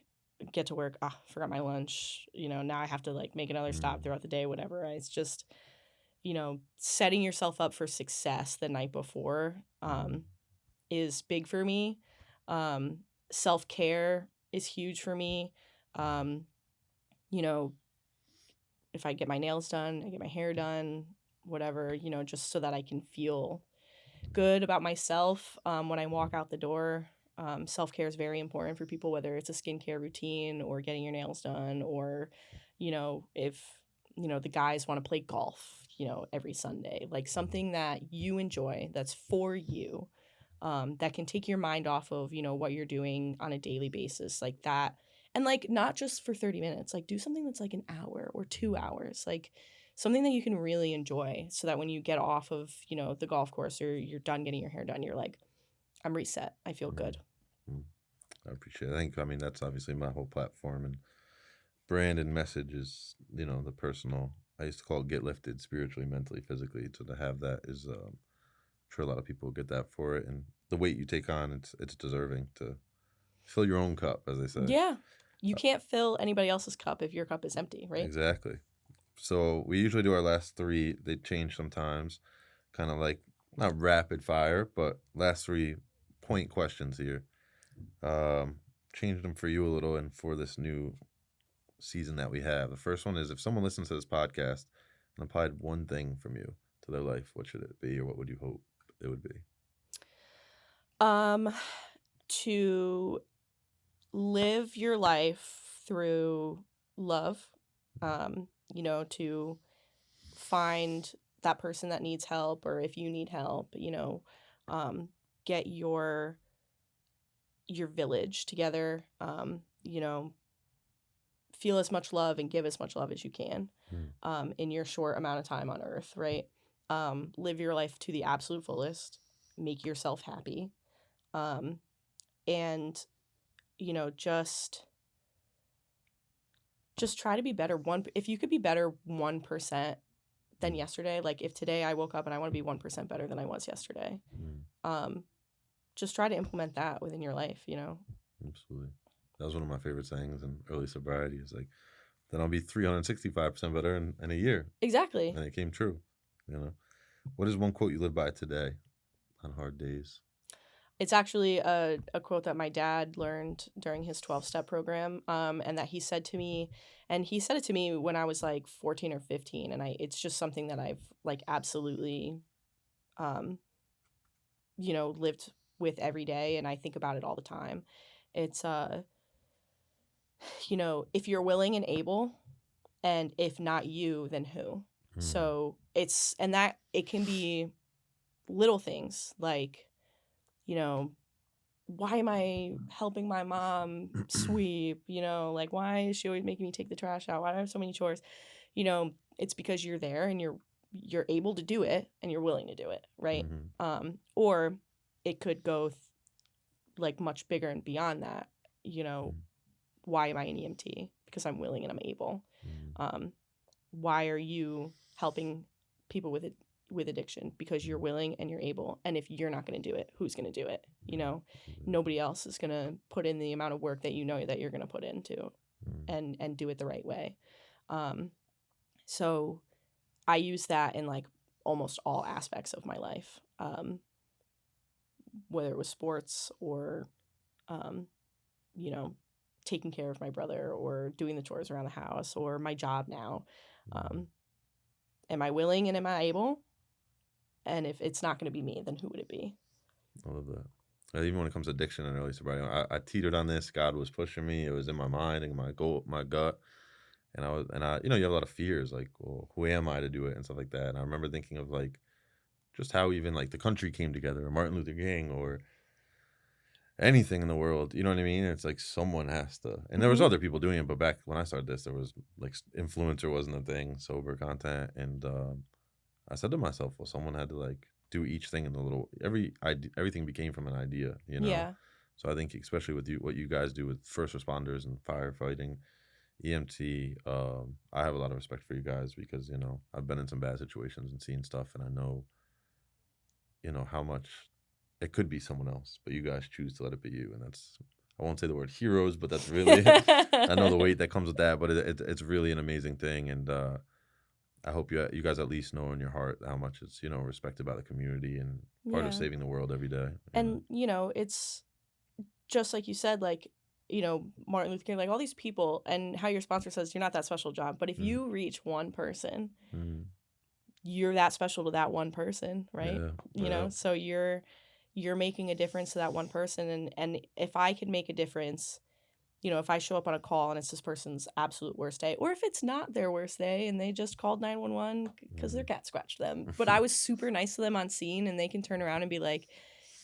get to work, forgot my lunch, now I have to like make another stop throughout the day, whatever. It's just setting yourself up for success the night before is big for me. Self-care is huge for me. If I get my nails done, I get my hair done, whatever, just so that I can feel good about myself when I walk out the door. Self-care is very important for people, whether it's a skincare routine or getting your nails done, or, if, the guys want to play golf, every Sunday, like something that you enjoy, that's for you, that can take your mind off of, what you're doing on a daily basis, like that. And like, not just for 30 minutes, like do something that's like an hour or 2 hours, like something that you can really enjoy, so that when you get off of, the golf course, or you're done getting your hair done, you're like, I'm reset. I feel good. I appreciate it. I mean, that's obviously my whole platform and brand and message is, the personal. I used to call it get lifted spiritually, mentally, physically. So to have that is, I'm sure a lot of people get that for it. And the weight you take on, it's deserving to fill your own cup, as they say. Yeah. You can't fill anybody else's cup if your cup is empty, right? Exactly. So we usually do our last three. They change sometimes, kind of like not rapid fire, but last 3 point questions here. Changed them for you a little and for this new season that we have. The first one is, if someone listens to this podcast and applied one thing from you to their life, what should it be, or what would you hope it would be? To live your life through love, to find that person that needs help, or if you need help, get your village together, you know, feel as much love and give as much love as you can in your short amount of time on earth, right? Live your life to the absolute fullest, make yourself happy, and you know, just try to be better. If you could be better 1% than yesterday, like if today I woke up and I want to be 1% better than I was yesterday, just try to implement that within your life, you know? Absolutely. That was one of my favorite sayings in early sobriety. It's like, then I'll be 365% better in a year. Exactly. And it came true, you know? What is one quote you live by today on hard days? It's actually a quote that my dad learned during his 12-step program, and that he said to me, and he said it to me when I was like 14 or 15, and it's just something that I've like absolutely, you know, lived with every day, and I think about it all the time. It's, you know, if you're willing and able, and if not you, then who? So and that it can be little things like, you know, why am I helping my mom sweep? You know, like, why is she always making me take the trash out? Why do I have so many chores? You know, it's because you're there and you're able to do it and you're willing to do it, right? Or it could go like much bigger and beyond that. You know, why am I an EMT? Because I'm willing and I'm able. Why are you helping people with addiction? Because you're willing and you're able. And if you're not going to do it, who's going to do it? You know, nobody else is going to put in the amount of work that you know that you're going to put into and do it the right way. So I use that in like almost all aspects of my life, whether it was sports or, you know, taking care of my brother or doing the chores around the house or my job now. Am I willing and am I able? And if it's not going to be me, then who would it be? I love that. Even when it comes to addiction and early sobriety, I teetered on this. God was pushing me. It was in my mind and my gut. And I, you know, you have a lot of fears, like, well, who am I to do it and stuff like that. And I remember thinking of like, just how even like the country came together, or Martin Luther King, or anything in the world. You know what I mean? It's like someone has to. And there was other people doing it, but back when I started this, there was like influencer wasn't a thing, sober content, and I said to myself, well, someone had to like do each thing in the little everything became from an idea, you know. Yeah. So I think especially with what you guys do with first responders and firefighting, EMT, I have a lot of respect for you guys because, you know, I've been in some bad situations and seen stuff, and I know, you know, how much it could be someone else, but you guys choose to let it be you, and that's, I won't say the word heroes, but that's really I know the weight that comes with that, but it's really an amazing thing, and I hope you guys at least know in your heart how much it's, you know, respected by the community and part of saving the world every day. And you know, it's just like you said, like, you know, Martin Luther King, like all these people, and how your sponsor says you're not that special, John, but if you reach one person, you're that special to that one person, right? You know, so you're making a difference to that one person, and if I can make a difference, you know, if I show up on a call and it's this person's absolute worst day, or if it's not their worst day and they just called 911 because their cat scratched them, but I was super nice to them on scene, and they can turn around and be like,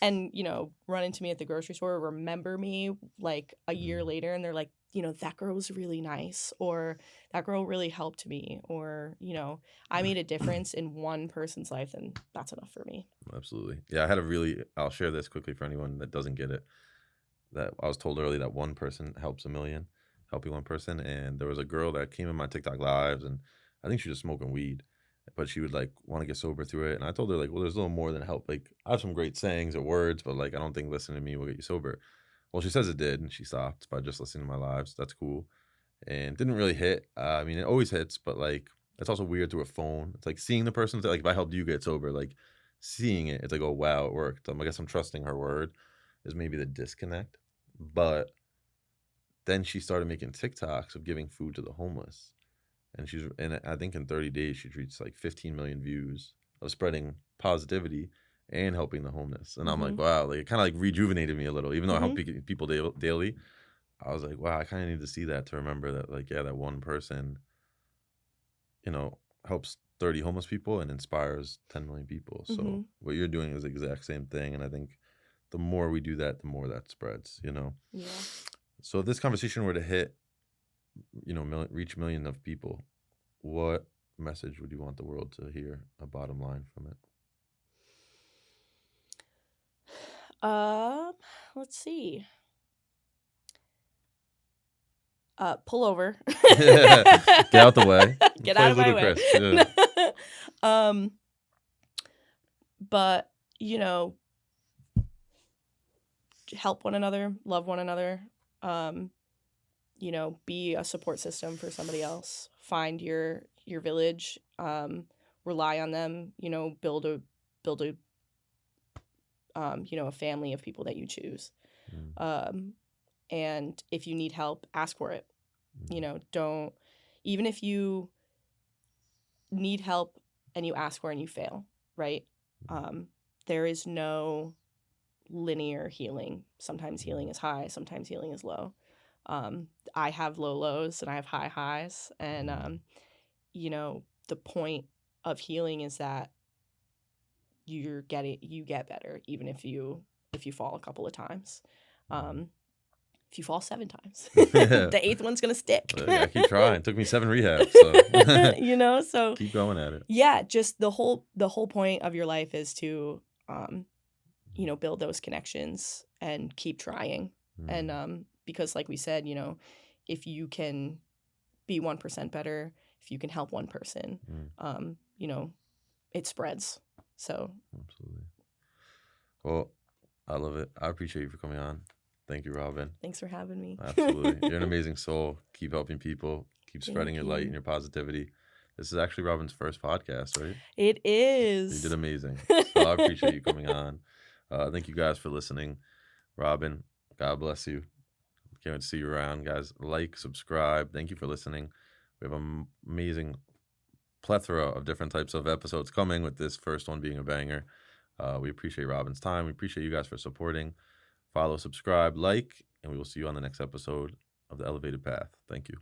and, you know, run into me at the grocery store, remember me like a year later, and they're like, you know, that girl was really nice, or that girl really helped me, or, you know, I made a difference in one person's life, and that's enough for me. Absolutely. Yeah, I'll share this quickly for anyone that doesn't get it. That I was told earlier that one person helps a million, helping one person. And there was a girl that came in my TikTok lives, and I think she was smoking weed, but she would like want to get sober through it. And I told her like, well, there's a little more than help. Like, I have some great sayings or words, but like, I don't think listening to me will get you sober. Well, she says it did, and she stopped by just listening to my lives. That's cool. And didn't really hit. I mean, it always hits, but like, it's also weird through a phone. It's like seeing the person, like if I helped you get sober, like seeing it, it's like, oh, wow, it worked. I guess I'm trusting her word is maybe the disconnect. But then she started making TikToks of giving food to the homeless. And I think in 30 days, she'd reached like 15 million views of spreading positivity and helping the homeless. And I'm like, wow, like it kind of like rejuvenated me a little, even though I help people daily. I was like, wow, I kind of need to see that to remember that, like, yeah, that one person, you know, helps 30 homeless people and inspires 10 million people. So Mhm. what you're doing is the exact same thing. And I think the more we do that, the more that spreads, you know? Yeah. So if this conversation were to hit, reach millions of people, what message would you want the world to hear, a bottom line from it? Let's see. Pull over. Get out the way. Get Play out of my way. ludicrous. Yeah. But, help one another, love one another, be a support system for somebody else. Find your village, rely on them, build a a family of people that you choose. And if you need help, ask for it. Don't, even if you need help and you ask for it and you fail, right? There is no linear healing. Sometimes healing is high, sometimes healing is low. I have low lows and I have high highs. And, the point of healing is that you get better, even if you fall a couple of times. If you fall 7 times, the 8th one's gonna stick. I keep trying. It took me 7 rehabs. So so keep going at it. Yeah, just the whole point of your life is to build those connections and keep trying. And because like we said, if you can be 1% better, if you can help one person, it spreads. So absolutely. Well, I love it. I appreciate you for coming on. Thank you, Robin. Thanks for having me. Absolutely. You're an amazing soul. Keep helping people. Keep spreading your light and your positivity. This is actually Robin's first podcast, right? It is. You did amazing. So I appreciate you coming on. Thank you guys for listening. Robin, God bless you. Can't wait to see you around, guys. Like, subscribe. Thank you for listening. We have an amazing plethora of different types of episodes coming, with this first one being a banger. We appreciate Robin's time. We appreciate you guys for supporting. Follow, subscribe, like, and we will see you on the next episode of The Elevated Path. Thank you.